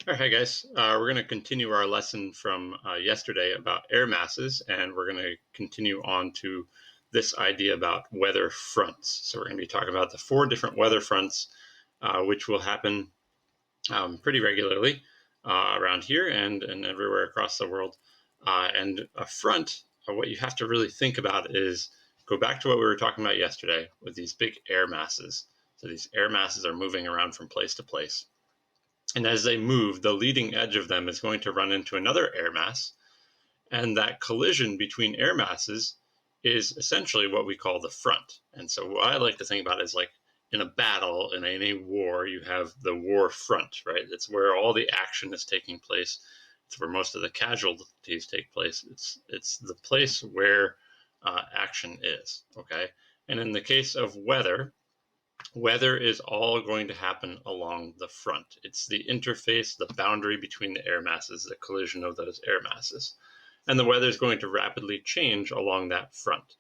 All right, guys. We're going to continue our lesson from yesterday about air masses, and we're going to continue on to this idea about weather fronts. So we're going to be talking about the four different weather fronts, which will happen pretty regularly around here and everywhere across the world. And a front, what you have to really think about is go back to what we were talking about yesterday with these big air masses. So these air masses are moving around from place to place. And as they move, the leading edge of them is going to run into another air mass. And that collision between air masses is essentially what we call the front. And so, what I like to think about is like in a battle, in any war, you have the war front, right? It's where all the action is taking place. It's where most of the casualties take place. It's the place where action is. Okay. And in the case of weather is all going to happen along the front. It's the interface, the boundary between the air masses, the collision of those air masses. And the weather is going to rapidly change along that front.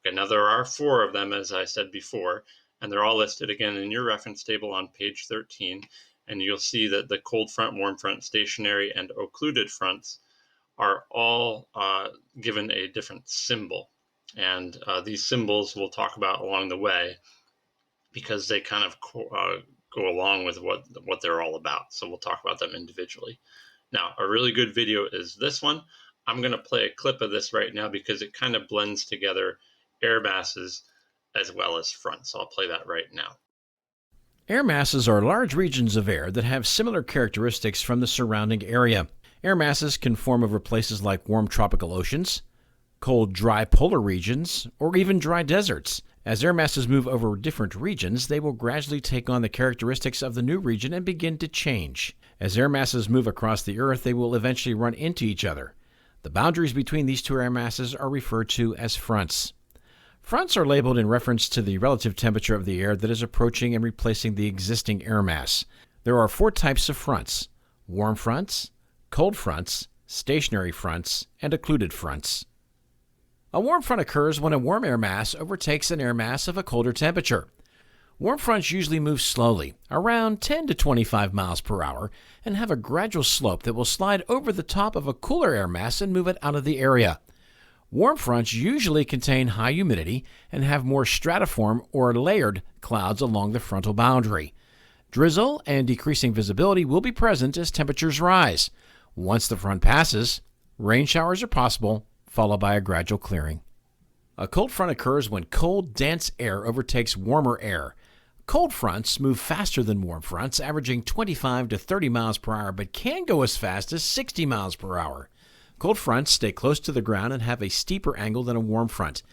Okay, now there are four of them, as I said before, and they're all listed again in your reference table on page 13. And you'll see that the cold front, warm front, stationary, and occluded fronts are all given a different symbol. And these symbols we'll talk about along the way because they kind of go along with what they're all about. So we'll talk about them individually. Now, a really good video is this one. I'm going to play a clip of this right now because it kind of blends together air masses as well as fronts. So I'll play that right now. Air masses are large regions of air that have similar characteristics from the surrounding area. Air masses can form over places like warm tropical oceans, cold, dry polar regions, or even dry deserts. As air masses move over different regions, they will gradually take on the characteristics of the new region and begin to change. As air masses move across the Earth, they will eventually run into each other. The boundaries between these two air masses are referred to as fronts. Fronts are labeled in reference to the relative temperature of the air that is approaching and replacing the existing air mass. There are four types of fronts: warm fronts, cold fronts, stationary fronts, and occluded fronts. A warm front occurs when a warm air mass overtakes an air mass of a colder temperature. Warm fronts usually move slowly, around 10 to 25 miles per hour, and have a gradual slope that will slide over the top of a cooler air mass and move it out of the area. Warm fronts usually contain high humidity and have more stratiform or layered clouds along the frontal boundary. Drizzle and decreasing visibility will be present as temperatures rise. Once the front passes, rain showers are possible, followed by a gradual clearing. A cold front occurs when cold, dense air overtakes warmer air. Cold fronts move faster than warm fronts, averaging 25 to 30 miles per hour, but can go as fast as 60 miles per hour. Cold fronts stay close to the ground and have a steeper angle than a warm front.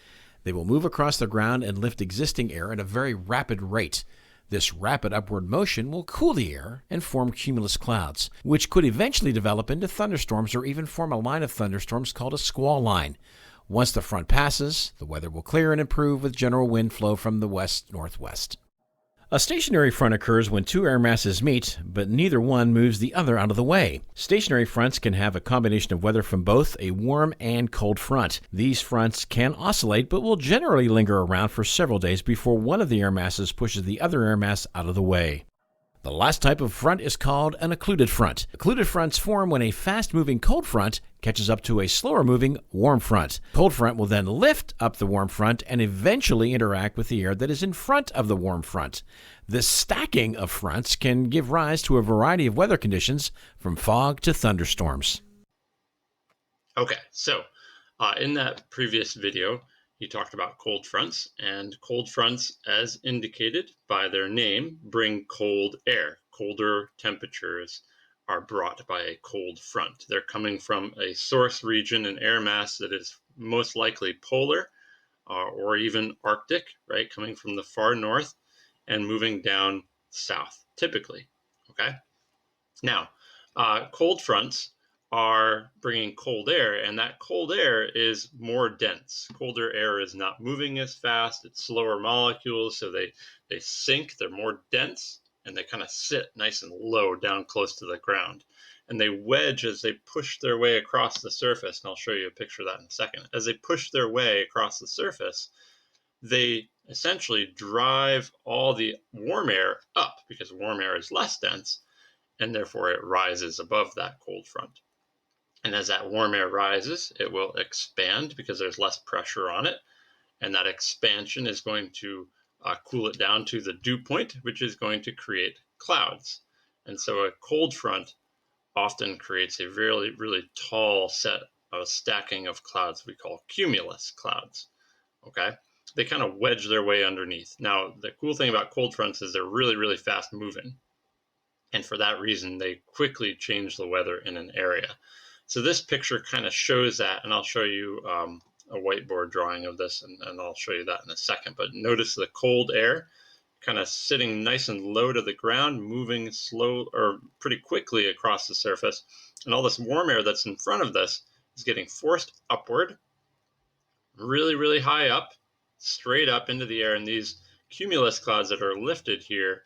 They will move across the ground and lift existing air at a very rapid rate. This rapid upward motion will cool the air and form cumulus clouds, which could eventually develop into thunderstorms or even form a line of thunderstorms called a squall line. Once the front passes, the weather will clear and improve with general wind flow from the west-northwest. A stationary front occurs when two air masses meet, but neither one moves the other out of the way. Stationary fronts can have a combination of weather from both a warm and cold front. These fronts can oscillate, but will generally linger around for several days before one of the air masses pushes the other air mass out of the way. The last type of front is called an occluded front. Occluded fronts form when a fast-moving cold front catches up to a slower-moving warm front. Cold front will then lift up the warm front and eventually interact with the air that is in front of the warm front. This stacking of fronts can give rise to a variety of weather conditions, from fog to thunderstorms. Okay, so in that previous video, he talked about cold fronts, and cold fronts, as indicated by their name, bring cold air. Colder temperatures are brought by a cold front. They're coming from a source region, an air mass that is most likely polar or even Arctic, right? Coming from the far north and moving down south, typically. Okay. Now, cold fronts are bringing cold air, and that cold air is more dense. Colder air is not moving as fast. It's slower molecules, so they sink. They're more dense, and they kind of sit nice and low down close to the ground. And they wedge as they push their way across the surface, and I'll show you a picture of that in a second. As they push their way across the surface, they essentially drive all the warm air up because warm air is less dense, and therefore it rises above that cold front. And as that warm air rises, it will expand because there's less pressure on it. And that expansion is going to cool it down to the dew point, which is going to create clouds. And so a cold front often creates a really, really tall set of stacking of clouds we call cumulus clouds. Okay. They kind of wedge their way underneath. Now, the cool thing about cold fronts is they're really, really fast moving. And for that reason, they quickly change the weather in an area. So this picture kind of shows that, and I'll show you a whiteboard drawing of this, and I'll show you that in a second. But notice the cold air kind of sitting nice and low to the ground, moving slow or pretty quickly across the surface. And all this warm air that's in front of this is getting forced upward, really, really high up, straight up into the air. And these cumulus clouds that are lifted here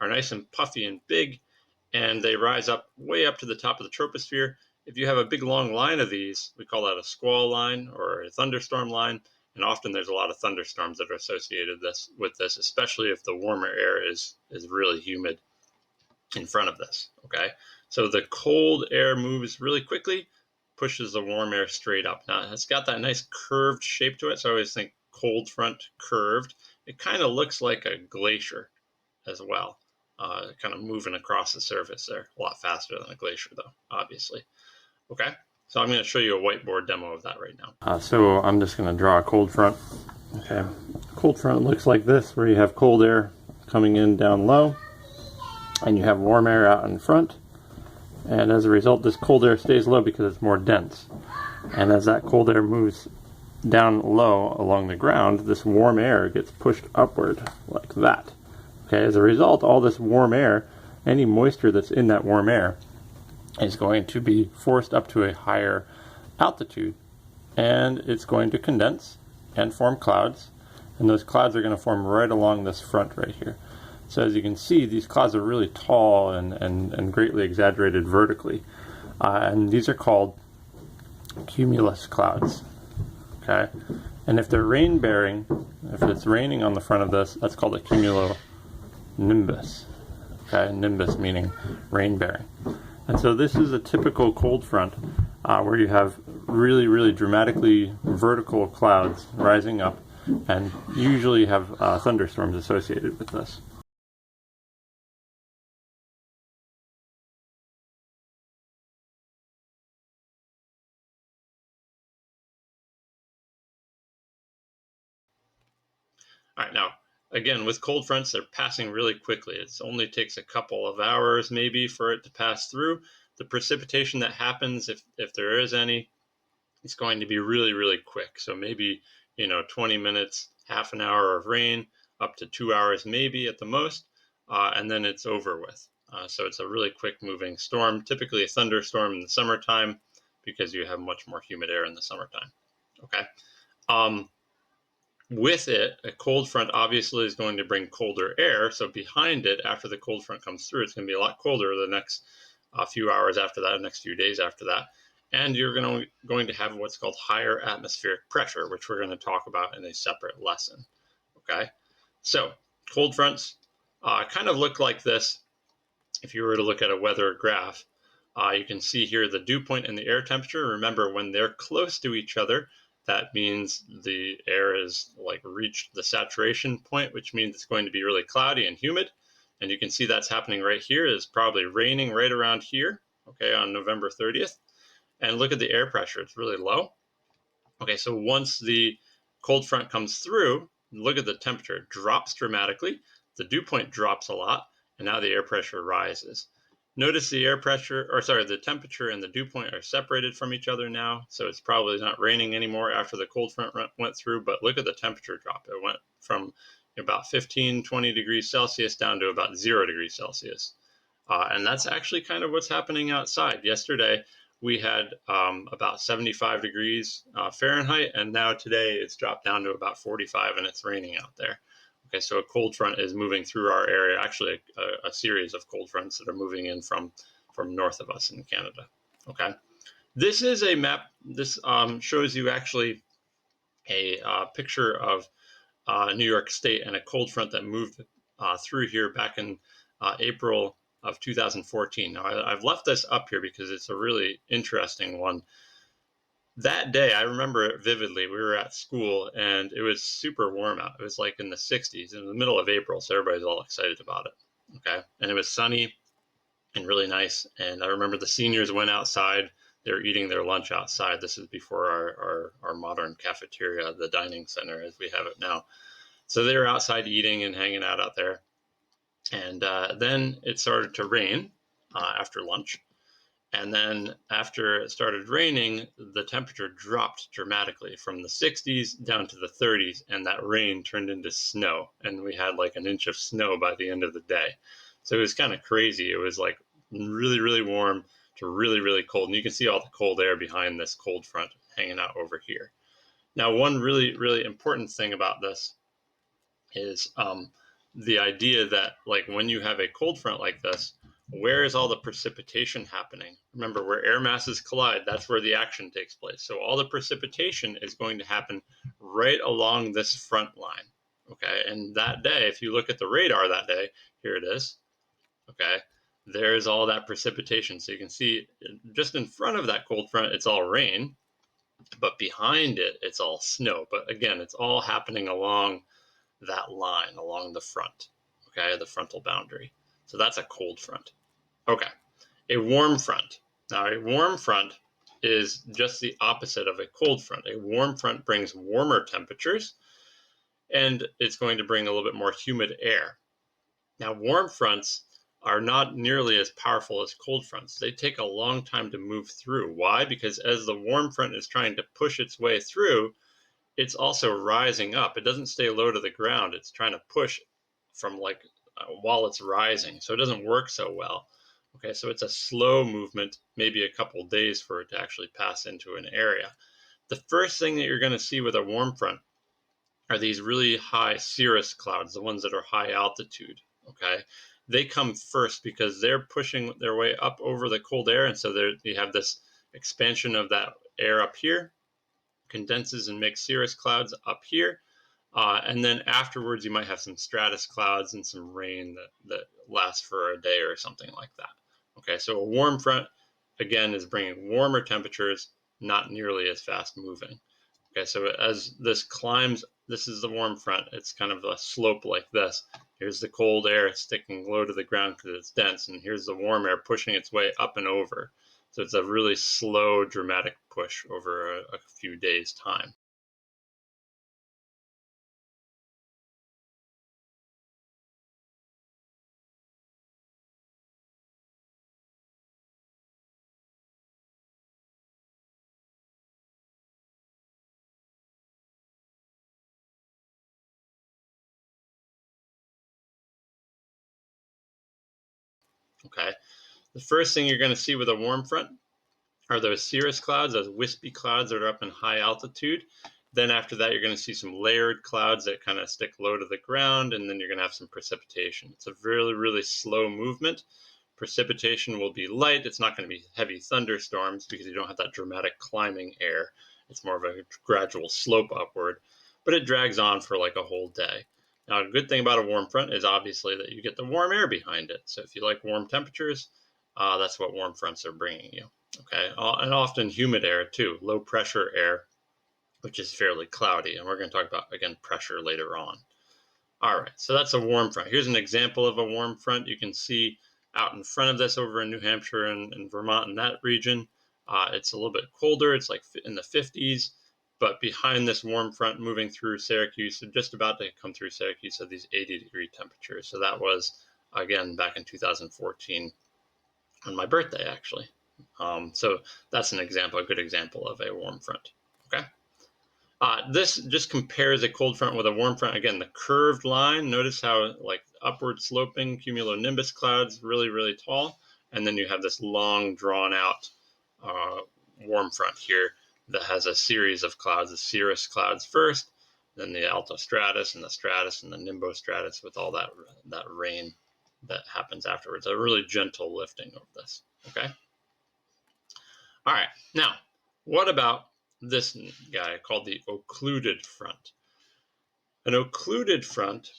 are nice and puffy and big, and they rise up way up to the top of the troposphere. If you have a big long line of these, we call that a squall line or a thunderstorm line. And often there's a lot of thunderstorms that are associated with this, especially if the warmer air is really humid in front of this. Okay, so the cold air moves really quickly, pushes the warm air straight up. Now it's got that nice curved shape to it, so I always think cold front curved. It kind of looks like a glacier as well, kind of moving across the surface there. A lot faster than a glacier, though, obviously. Okay, so I'm going to show you a whiteboard demo of that right now. So I'm just going to draw a cold front. Okay, cold front looks like this, where you have cold air coming in down low, and you have warm air out in front. And as a result, this cold air stays low because it's more dense. And as that cold air moves down low along the ground, this warm air gets pushed upward like that. Okay, as a result, all this warm air, any moisture that's in that warm air, is going to be forced up to a higher altitude, and it's going to condense and form clouds, and those clouds are going to form right along this front right here. So as you can see, these clouds are really tall and greatly exaggerated vertically, and these are called cumulus clouds. Okay, and if they're rain bearing, if it's raining on the front of this, that's called a cumulonimbus. Okay, nimbus meaning rain bearing. And so this is a typical cold front where you have really, really dramatically vertical clouds rising up, and usually have thunderstorms associated with this. All right, now, again, with cold fronts, they're passing really quickly. It only takes a couple of hours maybe for it to pass through. The precipitation that happens, if there is any, it's going to be really, really quick. So maybe, 20 minutes, half an hour of rain, up to 2 hours maybe at the most, and then it's over with. So it's a really quick moving storm, typically a thunderstorm in the summertime because you have much more humid air in the summertime. Okay. With it, a cold front obviously is going to bring colder air. So behind it, after the cold front comes through, it's going to be a lot colder the next few hours after that, next few days after that. And you're going to have what's called higher atmospheric pressure, which we're going to talk about in a separate lesson. Okay, so cold fronts kind of look like this. If you were to look at a weather graph, you can see here the dew point and the air temperature. Remember, when they're close to each other, that means the air is like reached the saturation point, which means it's going to be really cloudy and humid. And you can see that's happening right here. It's probably raining right around here, okay, on November 30th. And look at the air pressure, it's really low. Okay, so once the cold front comes through, look at the temperature, it drops dramatically. The dew point drops a lot, and now the air pressure rises. Notice the the temperature and the dew point are separated from each other now, so it's probably not raining anymore after the cold front went through, but look at the temperature drop. It went from about 15, 20 degrees Celsius down to about 0 degrees Celsius. And that's actually kind of what's happening outside. Yesterday, we had about 75 degrees Fahrenheit, and now today it's dropped down to about 45 and it's raining out there. Okay, so a cold front is moving through our area, actually a series of cold fronts that are moving in from north of us in Canada. Okay, this is a map. This shows you actually a picture of New York State and a cold front that moved through here back in April of 2014. Now, I've left this up here because it's a really interesting one. That day, I remember it vividly. We were at school and it was super warm out. It was like in the 60s in the middle of April, so everybody's all excited about it. Okay. And it was sunny and really nice. And I remember the seniors went outside. They were eating their lunch outside. This is before our modern cafeteria, the dining center as we have it now. So they were outside eating and hanging out there. And then it started to rain after lunch. And then after it started raining, the temperature dropped dramatically from the 60s down to the 30s, and that rain turned into snow. And we had like an inch of snow by the end of the day. So it was kind of crazy. It was like really, really warm to really, really cold. And you can see all the cold air behind this cold front hanging out over here. Now, one really, really important thing about this is the idea that, like, when you have a cold front like this, where is all the precipitation happening? Remember, where air masses collide, that's where the action takes place. So all the precipitation is going to happen right along this front line. Okay. And that day, if you look at the radar that day, here it is. Okay. There's all that precipitation. So you can see just in front of that cold front, it's all rain, but behind it, it's all snow. But again, it's all happening along that line, along the front. Okay. The frontal boundary. So that's a cold front. Okay. A warm front. Now, a warm front is just the opposite of a cold front. A warm front brings warmer temperatures, and it's going to bring a little bit more humid air. Now, warm fronts are not nearly as powerful as cold fronts. They take a long time to move through. Why? Because as the warm front is trying to push its way through, it's also rising up. It doesn't stay low to the ground. It's trying to push from while it's rising. So it doesn't work so well. Okay, so it's a slow movement, maybe a couple days for it to actually pass into an area. The first thing that you're going to see with a warm front are these really high cirrus clouds, the ones that are high altitude. Okay, they come first because they're pushing their way up over the cold air, and so you have this expansion of that air up here, condenses and makes cirrus clouds up here. And then afterwards, you might have some stratus clouds and some rain that lasts for a day or something like that. Okay, so a warm front, again, is bringing warmer temperatures, not nearly as fast moving. Okay, so as this climbs, this is the warm front. It's kind of a slope like this. Here's the cold air sticking low to the ground because it's dense, and here's the warm air pushing its way up and over. So it's a really slow, dramatic push over a few days' time. Okay, the first thing you're going to see with a warm front are those cirrus clouds, those wispy clouds that are up in high altitude. Then after that, you're going to see some layered clouds that kind of stick low to the ground, and then you're going to have some precipitation. It's a really, really slow movement. Precipitation will be light. It's not going to be heavy thunderstorms because you don't have that dramatic climbing air. It's more of a gradual slope upward, but it drags on for like a whole day. Now, a good thing about a warm front is obviously that you get the warm air behind it. So if you like warm temperatures, that's what warm fronts are bringing you. Okay, and often humid air too, low pressure air, which is fairly cloudy. And we're going to talk about, again, pressure later on. All right, so that's a warm front. Here's an example of a warm front. You can see out in front of this over in New Hampshire and Vermont and that region. It's a little bit colder. It's like in the 50s. But behind this warm front moving through Syracuse, so just about to come through Syracuse, are these 80-degree temperatures. So that was, again, back in 2014 on my birthday, actually. So that's an example, a good example of a warm front. Okay. This just compares a cold front with a warm front. Again, the curved line, notice how like upward sloping cumulonimbus clouds, really, really tall. And then you have this long drawn out warm front here that has a series of clouds, the cirrus clouds first, then the altostratus and the stratus and the nimbostratus with all that rain that happens afterwards. A really gentle lifting of this. Okay. All right. Now, what about this guy called the occluded front? An occluded front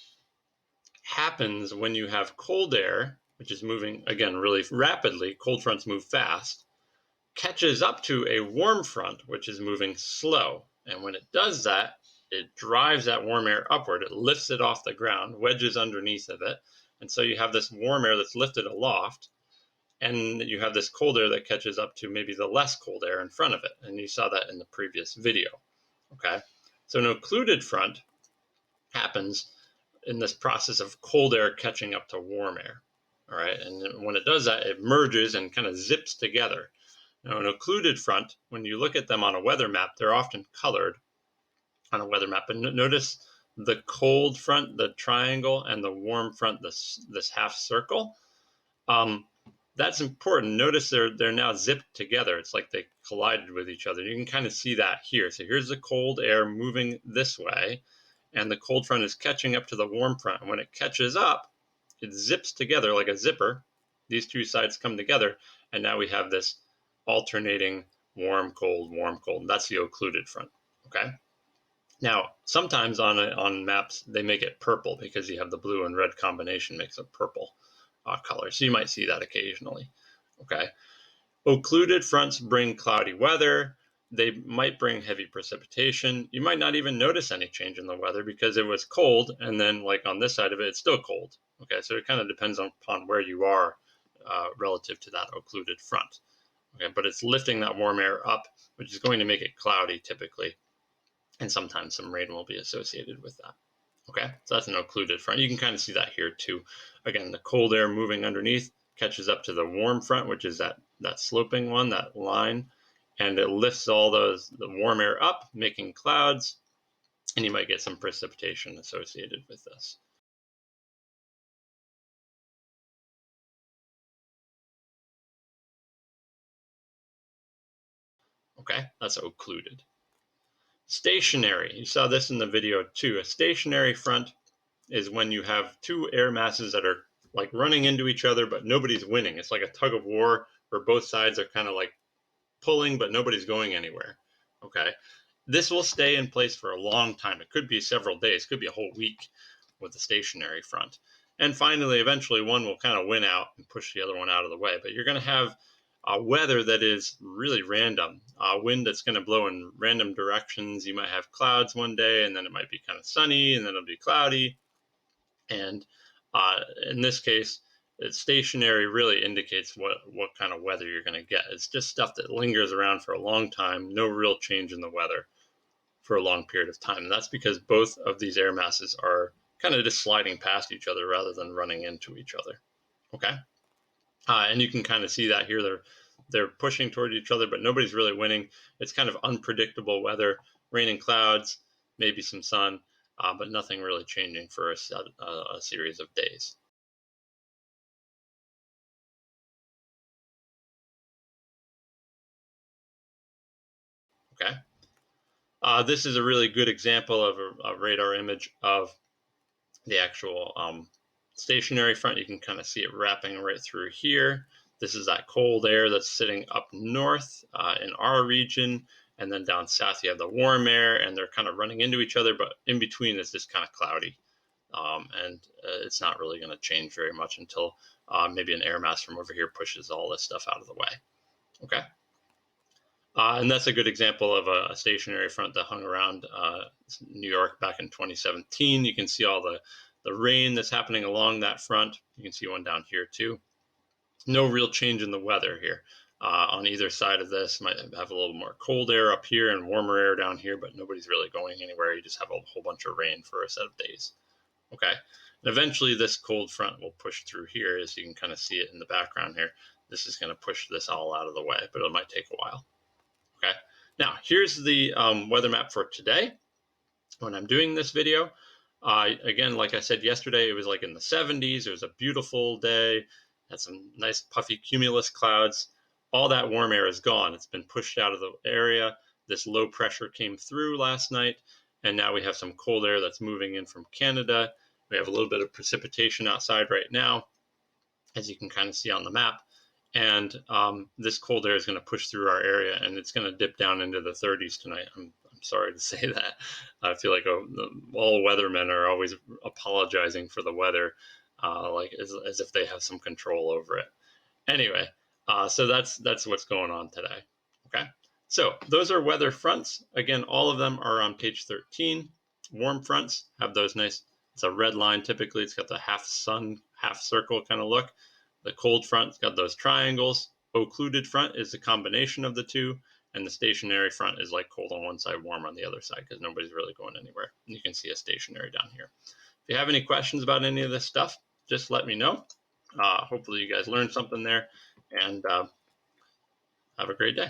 happens when you have cold air which is moving, again, really rapidly, cold fronts move fast, catches up to a warm front, which is moving slow. And when it does that, it drives that warm air upward. It lifts it off the ground, wedges underneath of it. And so you have this warm air that's lifted aloft, and you have this cold air that catches up to maybe the less cold air in front of it. And you saw that in the previous video. Okay. So an occluded front happens in this process of cold air catching up to warm air. All right. And when it does that, it merges and kind of zips together. Now, an occluded front, when you look at them on a weather map, they're often colored on a weather map. But notice the cold front, the triangle, and the warm front, this half circle. That's important. Notice they're now zipped together. It's like they collided with each other. You can kind of see that here. So here's the cold air moving this way, and the cold front is catching up to the warm front. And when it catches up, it zips together like a zipper. These two sides come together, and now we have this alternating warm, cold, warm, cold. That's the occluded front. Okay. Now, sometimes on maps, they make it purple because you have the blue and red combination makes a purple color. So you might see that occasionally. Okay. Occluded fronts bring cloudy weather. They might bring heavy precipitation. You might not even notice any change in the weather because it was cold, and then like on this side of it, it's still cold. Okay, so it kind of depends upon where you are relative to that occluded front. Okay, but it's lifting that warm air up, which is going to make it cloudy typically, and sometimes some rain will be associated with that. Okay, so that's an occluded front. You can kind of see that here too. Again, the cold air moving underneath catches up to the warm front, which is that sloping one, that line, and it lifts all the warm air up, making clouds, and you might get some precipitation associated with this. Okay, that's occluded. Stationary, you saw this in the video too. A stationary front is when you have two air masses that are like running into each other, but nobody's winning. It's like a tug of war where both sides are kind of like pulling, but nobody's going anywhere. Okay. This will stay in place for a long time. It could be several days, could be a whole week with the stationary front. And finally, eventually, one will kind of win out and push the other one out of the way. But you're going to have weather that is really random, wind that's going to blow in random directions. You might have clouds one day, and then it might be kind of sunny, and then it'll be cloudy. And in this case, it's stationary really indicates what kind of weather you're going to get. It's just stuff that lingers around for a long time, no real change in the weather for a long period of time. And that's because both of these air masses are kind of just sliding past each other rather than running into each other. Okay. And you can kind of see that here. They're pushing toward each other, but nobody's really winning. It's kind of unpredictable weather, rain and clouds, maybe some sun, but nothing really changing for a series of days. Okay. This is a really good example of a radar image of the actual stationary front. You can kind of see it wrapping right through here. This is that cold air that's sitting up north in our region. And then down south, you have the warm air, and they're kind of running into each other, but in between is just kind of cloudy. It's not really going to change very much until maybe an air mass from over here pushes all this stuff out of the way. Okay. And that's a good example of a stationary front that hung around New York back in 2017. You can see all the rain that's happening along that front. You can see one down here too. No real change in the weather here. On either side of this, might have a little more cold air up here and warmer air down here, but nobody's really going anywhere. You just have a whole bunch of rain for a set of days. Okay. And eventually this cold front will push through here, as you can kind of see it in the background here. This is going to push this all out of the way, but it might take a while. Okay. Now, here's the weather map for today. When I'm doing this video, again, like I said yesterday, it was like in the 70s. It was a beautiful day. Had some nice puffy cumulus clouds. All that warm air is gone. It's been pushed out of the area. This low pressure came through last night, and now we have some cold air that's moving in from Canada. We have a little bit of precipitation outside right now, as you can kind of see on the map. And this cold air is going to push through our area, and it's going to dip down into the 30s tonight. I'm sorry to say that. I feel like all weathermen are always apologizing for the weather. like as if they have some control over it. Anyway, so that's what's going on today. Okay, so those are weather fronts. Again, all of them are on page 13. Warm fronts have those nice. It's a red line typically. It's got the half sun, half circle kind of look. The cold front's got those triangles. Occluded front is a combination of the two, and the stationary front is like cold on one side, warm on the other side, because nobody's really going anywhere. You can see a stationary down here. If you have any questions about any of this stuff, just let me know. Hopefully you guys learned something there, and have a great day.